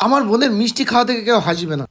আমার বোনের মিষ্টি খাওয়া থেকে কেউ হাসবে না।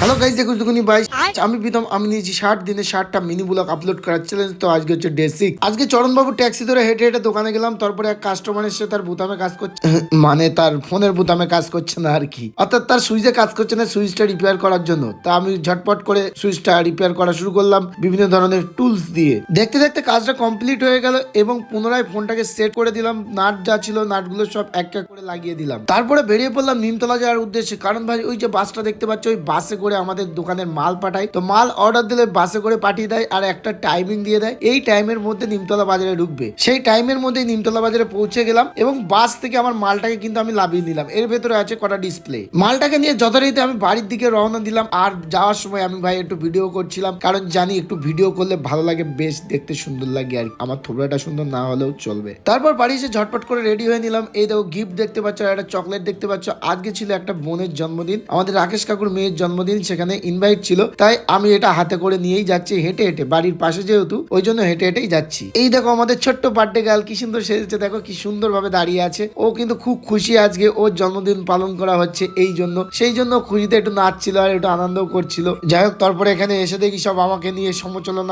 হ্যালো গাইস, দেখুন ভাই, আমি প্রীতম। আমি নিয়েছি 60 দিনে 60টা মিনি ব্লগ আপলোড করার চ্যালেঞ্জ। তো আজকে হচ্ছে ডে 6। আজকে চরণবাবু ট্যাক্সি ধরে হেঁটে হেঁটে দোকানে গেলাম। তারপরে এক কাস্টমার এসে তার বোতামে কাজ করছে, মানে তার ফোনের বোতামে কাজ করছে না আর কি, অর্থাৎ তার সুইচে কাজ করছে না, সুইচটা রিপেয়ার করার জন্য। তা আমি ঝটপট করে সুইচটা রিপেয়ার করা শুরু করলাম বিভিন্ন ধরনের টুলস দিয়ে। দেখতে দেখতে কাজটা কমপ্লিট হয়ে গেল এবং পুনরায় ফোনটাকে সেট করে দিলাম। নাট যা ছিল নাটগুলো সব এক এক করে লাগিয়ে দিলাম। তারপরে বেরিয়ে পড়লাম নিমতলা যাওয়ার উদ্দেশ্যে। কারণ ভাই ওই যে বাসটা দেখতে পাচ্ছ, ওই বাসে করে আমাদের দোকানের মাল পাঠায়। তো মাল অর্ডার দিলে বাসে করে পাঠিয়ে দেয় আর একটা টাইমিং দিয়ে দেয়, এই টাইমের মধ্যে নিমতলা বাজারে ঢুকবে। সেই টাইমের মধ্যে নিমতলা বাজারে পৌঁছে গেলাম এবং বাস থেকে আমার মালটাকে কিন্তু আমি লাভিয়ে নিলাম। এর ভেতরে আছে কটা ডিসপ্লে। মালটাকে নিয়ে যথারীতি আমি বাড়ির দিকে রওনা দিলাম। আর যাওয়ার সময় আমি ভাই একটু ভিডিও করছিলাম, কারণ জানি একটু ভিডিও করলে ভালো লাগে, বেশ দেখতে সুন্দর লাগে আর আমার থোবড়াটা সুন্দর না হলেও চলবে। তারপর বাড়ি এসে ঝটপট করে রেডি হয়ে নিলাম। এই দেখো গিফট দেখতে পাচ্ছ, একটা চকলেট দেখতে পাচ্ছ। আজকে ছিল একটা বোনের জন্মদিন, আমাদের রাকেশ কাকুর মেয়ের জন্মদিন, সেখানে ইনভাইট ছিল। তাই আমি এটা হাতে করে নিয়েই যাচ্ছি হেঁটে হেঁটে, বাড়ির পাশে যেহেতু ওই জন্য হেঁটে হেঁটেই যাচ্ছি। এই দেখো আমাদের ছোট্ট বার্থডে গার্ল কি সুন্দর সেজেছে, দেখো কি সুন্দর ভাবে দাঁড়িয়ে আছে। ও কিন্তু খুব খুশি, আজকে ওর জন্মদিন পালন করা হচ্ছে এই জন্য, সেই জন্য খুশিতে একটু নাচছিল আর একটু আনন্দও করছিল। যাই হোক, তারপরে এখানে এসে দেখি সব আমাকে নিয়ে সমালোচনা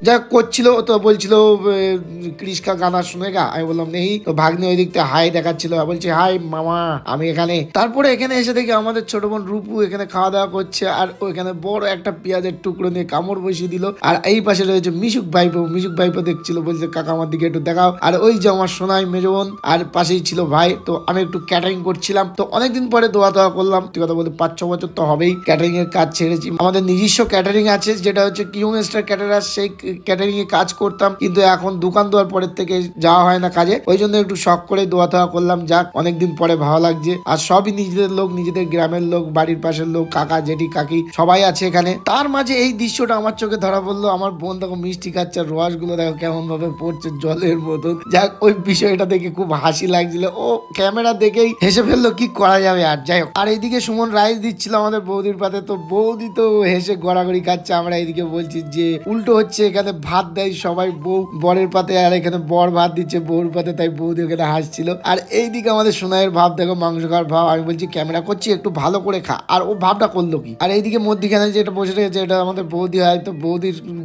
যা করছিল। তো বলছিল কৃষ্কা গানা শুনেগা, আমি বললাম নেই। তো ভাগ্নে ওই দিকতে হাই দেখাচ্ছিল, বলছে হাই মামা আমি এখানে। তারপরে এখানে এসে দেখি আমাদের ছোট বোন রূপু এখানে খাওয়া দাওয়া করছে আর ওইখানে বড় একটা পেঁয়াজের টুকরো নিয়ে কামড় বসিয়ে দিল। আর এই পাশে রয়েছে মিশুক ভাইপো দেখছিল, বলছে কাকা আমার দিকে একটু দেখাও। আর ওই যে আমার সোনাই মেজো বোন, আর পাশেই ছিল ভাই। তো আমি একটু ক্যাটারিং করছিলাম। তো অনেকদিন পরে দোয়া করলাম, তুই কথা বলতে 5-6 বছর তো হবেই ক্যাটারিং এর কাজ ছেড়েছি। আমাদের নিজস্ব ক্যাটারিং আছে যেটা হচ্ছে কিউং স্টার ক্যাটারার, সেই ক্যাটারিং এ কাজ করতাম, কিন্তু এখন দোকান দেওয়ার পরের থেকে যাওয়া হয় না কাজে। ওই জন্য একটু শখ করে দোয়া করলাম, যাক অনেকদিন পরে ভালো লাগছে। আর সবই নিজেদের লোক, নিজেদের গ্রামের লোক, বাড়ির পাশের লোক, কাকা জেঠি কাকি সবাই আছে এখানে। তার মাঝে এই দৃশ্যটা আমার চোখে ধরা পড়লো। আমার বোন দেখো মিষ্টি খাচ্ছে, রস গুলো দেখো কেমন ভাবে পড়ছে জলের মতন। যাক ওই বিষয়টা দেখে খুব হাসি লাগছিল। ও ক্যামেরা দেখেই হেসে ফেললো, কি করা যাবে আর। যাই হোক, আর এইদিকে সুমন রাইস দিচ্ছিল আমাদের বৌদির পাতে। তো বৌদি তো হেসে গড়াগড়ি খাচ্ছে, আমরা এইদিকে বলছি যে উল্টো হচ্ছে, এখানে ভাত দেয় সবাই বউ বরের পাতে, আর এখানে বর ভাত দিচ্ছে বউর পাতে, তাই বৌদি ওখানে হাসছিল। আর এইদিকে আমাদের সোনাইয়ের ভাব দেখো, মাংস খাওয়ার ভাব। আমি বলছি ক্যামেরা করছি একটু ভালো করে খা, আর ও ভাবটা করলো কি। আর এইদিকে মধ্যিখানে যেটা বসে রয়েছে এটা আমাদের বৌদি হয়। তো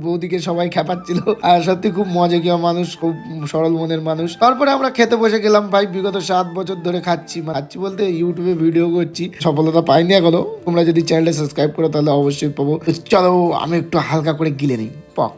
বৌদিকে সবাই খেপাচ্ছিল। আর সত্যি খুব মজাকিয়া মানুষ, খুব সরল মনের মানুষ। তারপরে আমরা খেতে বসে গেলাম ভাই। বিগত 7 বছর ধরে খাচ্ছি বলতে ইউটিউবে ভিডিও করছি, সফলতা পাইনি এখনো। তোমরা যদি চ্যানেলটা সাবস্ক্রাইব করো তাহলে অবশ্যই পাবো। চলো আমি একটু হালকা করে গিলে নিই। পক।